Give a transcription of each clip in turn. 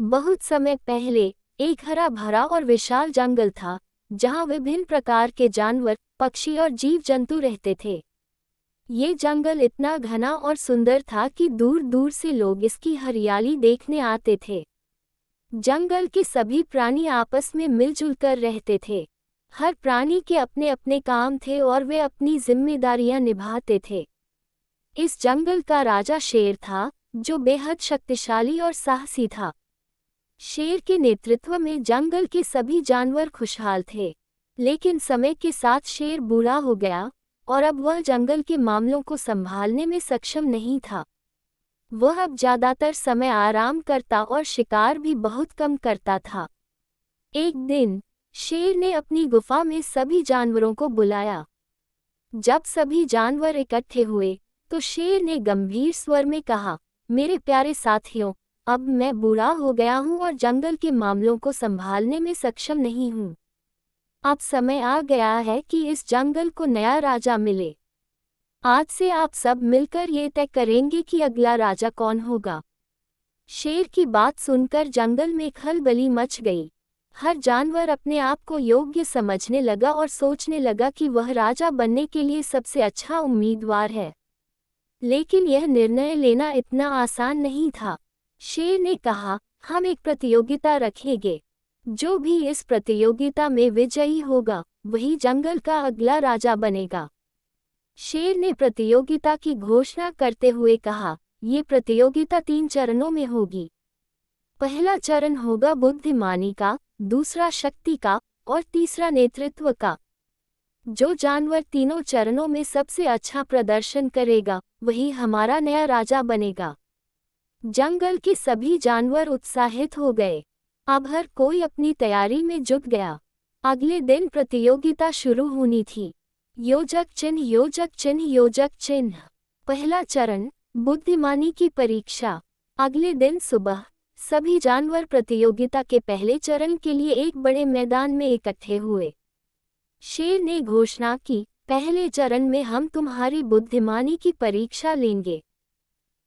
बहुत समय पहले एक हरा भरा और विशाल जंगल था, जहाँ विभिन्न प्रकार के जानवर, पक्षी और जीव जंतु रहते थे। ये जंगल इतना घना और सुंदर था कि दूर दूर से लोग इसकी हरियाली देखने आते थे। जंगल के सभी प्राणी आपस में मिलजुल कर रहते थे। हर प्राणी के अपने अपने काम थे और वे अपनी जिम्मेदारियां निभाते थे। इस जंगल का राजा शेर था, जो बेहद शक्तिशाली और साहसी था। शेर के नेतृत्व में जंगल के सभी जानवर खुशहाल थे, लेकिन समय के साथ शेर बूढ़ा हो गया और अब वह जंगल के मामलों को संभालने में सक्षम नहीं था। वह अब ज्यादातर समय आराम करता और शिकार भी बहुत कम करता था। एक दिन शेर ने अपनी गुफा में सभी जानवरों को बुलाया। जब सभी जानवर इकट्ठे हुए तो शेर ने गंभीर स्वर में कहा, मेरे प्यारे साथियों, अब मैं बूढ़ा हो गया हूँ और जंगल के मामलों को संभालने में सक्षम नहीं हूँ। अब समय आ गया है कि इस जंगल को नया राजा मिले। आज से आप सब मिलकर ये तय करेंगे कि अगला राजा कौन होगा। शेर की बात सुनकर जंगल में खलबली मच गई। हर जानवर अपने आप को योग्य समझने लगा और सोचने लगा कि वह राजा बनने के लिए सबसे अच्छा उम्मीदवार है। लेकिन यह निर्णय लेना इतना आसान नहीं था। शेर ने कहा, हम एक प्रतियोगिता रखेंगे। जो भी इस प्रतियोगिता में विजयी होगा, वही जंगल का अगला राजा बनेगा। शेर ने प्रतियोगिता की घोषणा करते हुए कहा, ये प्रतियोगिता 3 चरणों में होगी। पहला चरण होगा बुद्धिमानी का, दूसरा शक्ति का और तीसरा नेतृत्व का। जो जानवर तीनों चरणों में सबसे अच्छा प्रदर्शन करेगा, वही हमारा नया राजा बनेगा। जंगल के सभी जानवर उत्साहित हो गए। अब हर कोई अपनी तैयारी में जुट गया। अगले दिन प्रतियोगिता शुरू होनी थी। योजक चिन्ह, योजक चिन्ह, योजक चिन्ह। पहला चरण, बुद्धिमानी की परीक्षा। अगले दिन सुबह सभी जानवर प्रतियोगिता के पहले चरण के लिए एक बड़े मैदान में इकट्ठे हुए। शेर ने घोषणा की, पहले चरण में हम तुम्हारी बुद्धिमानी की परीक्षा लेंगे।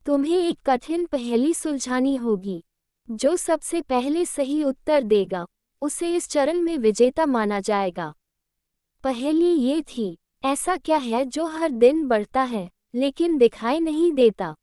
तुम्हें एक कठिन पहेली सुलझानी होगी। जो सबसे पहले सही उत्तर देगा, उसे इस चरण में विजेता माना जाएगा। पहेली ये थी, ऐसा क्या है जो हर दिन बढ़ता है लेकिन दिखाई नहीं देता।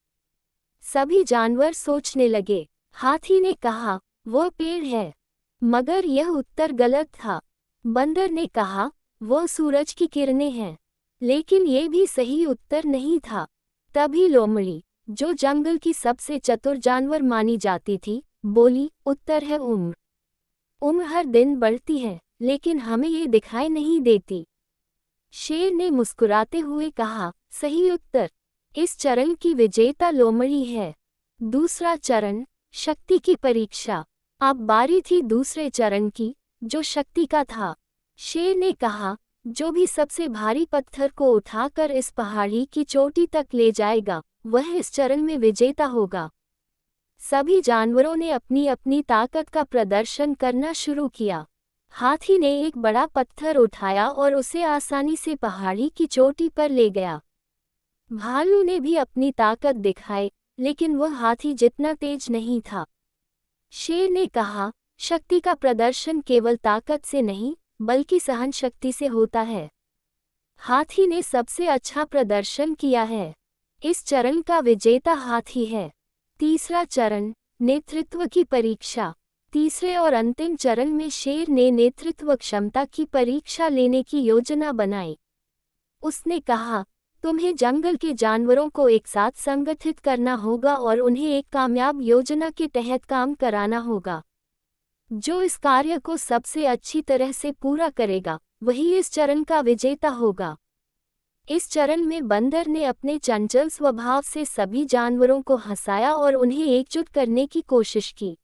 सभी जानवर सोचने लगे। हाथी ने कहा, वो पेड़ है, मगर यह उत्तर गलत था। बंदर ने कहा, वो सूरज की किरणें हैं, लेकिन ये भी सही उत्तर नहीं था। तभी लोमड़ी, जो जंगल की सबसे चतुर जानवर मानी जाती थी, बोली, उत्तर है उम्र। उम्र हर दिन बढ़ती है, लेकिन हमें ये दिखाई नहीं देती। शेर ने मुस्कुराते हुए कहा, सही उत्तर। इस चरण की विजेता लोमड़ी है। दूसरा चरण, शक्ति की परीक्षा। अब बारी थी दूसरे चरण की, जो शक्ति का था। शेर ने कहा, जो भी सबसे भारी पत्थर को उठाकर इस पहाड़ी की चोटी तक ले जाएगा, वह इस चरण में विजेता होगा। सभी जानवरों ने अपनी अपनी ताकत का प्रदर्शन करना शुरू किया। हाथी ने एक बड़ा पत्थर उठाया और उसे आसानी से पहाड़ी की चोटी पर ले गया। भालू ने भी अपनी ताकत दिखाई, लेकिन वह हाथी जितना तेज नहीं था। शेर ने कहा, शक्ति का प्रदर्शन केवल ताकत से नहीं, बल्कि सहन शक्ति से होता है। हाथी ने सबसे अच्छा प्रदर्शन किया है। इस चरण का विजेता हाथी है। तीसरा चरण, नेतृत्व की परीक्षा। तीसरे और अंतिम चरण में शेर ने नेतृत्व क्षमता की परीक्षा लेने की योजना बनाई। उसने कहा, तुम्हें जंगल के जानवरों को एक साथ संगठित करना होगा और उन्हें एक कामयाब योजना के तहत काम कराना होगा। जो इस कार्य को सबसे अच्छी तरह से पूरा करेगा, वही इस चरण का विजेता होगा। इस चरण में बंदर ने अपने चंचल स्वभाव से सभी जानवरों को हंसाया और उन्हें एकजुट करने की कोशिश की।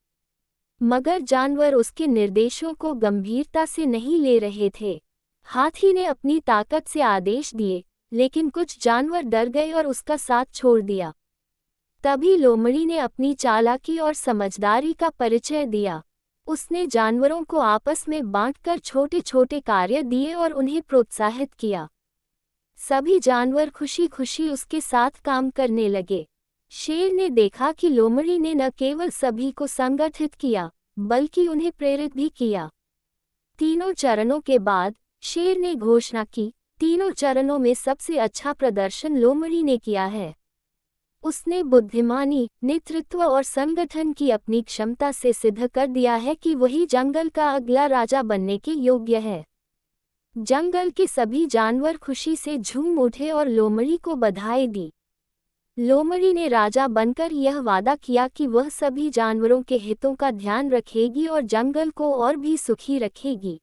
मगर जानवर उसके निर्देशों को गंभीरता से नहीं ले रहे थे। हाथी ने अपनी ताकत से आदेश दिए, लेकिन कुछ जानवर डर गए और उसका साथ छोड़ दिया। तभी लोमड़ी ने अपनी चालाकी और समझदारी का परिचय दिया। उसने जानवरों को आपस में बांटकर छोटे छोटे कार्य दिए और उन्हें प्रोत्साहित किया। सभी जानवर खुशी खुशी उसके साथ काम करने लगे। शेर ने देखा कि लोमड़ी ने न केवल सभी को संगठित किया, बल्कि उन्हें प्रेरित भी किया। तीनों चरणों के बाद शेर ने घोषणा की, तीनों चरणों में सबसे अच्छा प्रदर्शन लोमड़ी ने किया है। उसने बुद्धिमानी, नेतृत्व और संगठन की अपनी क्षमता से सिद्ध कर दिया है कि वही जंगल का अगला राजा बनने के योग्य है। जंगल के सभी जानवर खुशी से झूम उठे और लोमड़ी को बधाई दी। लोमड़ी ने राजा बनकर यह वादा किया कि वह सभी जानवरों के हितों का ध्यान रखेगी और जंगल को और भी सुखी रखेगी।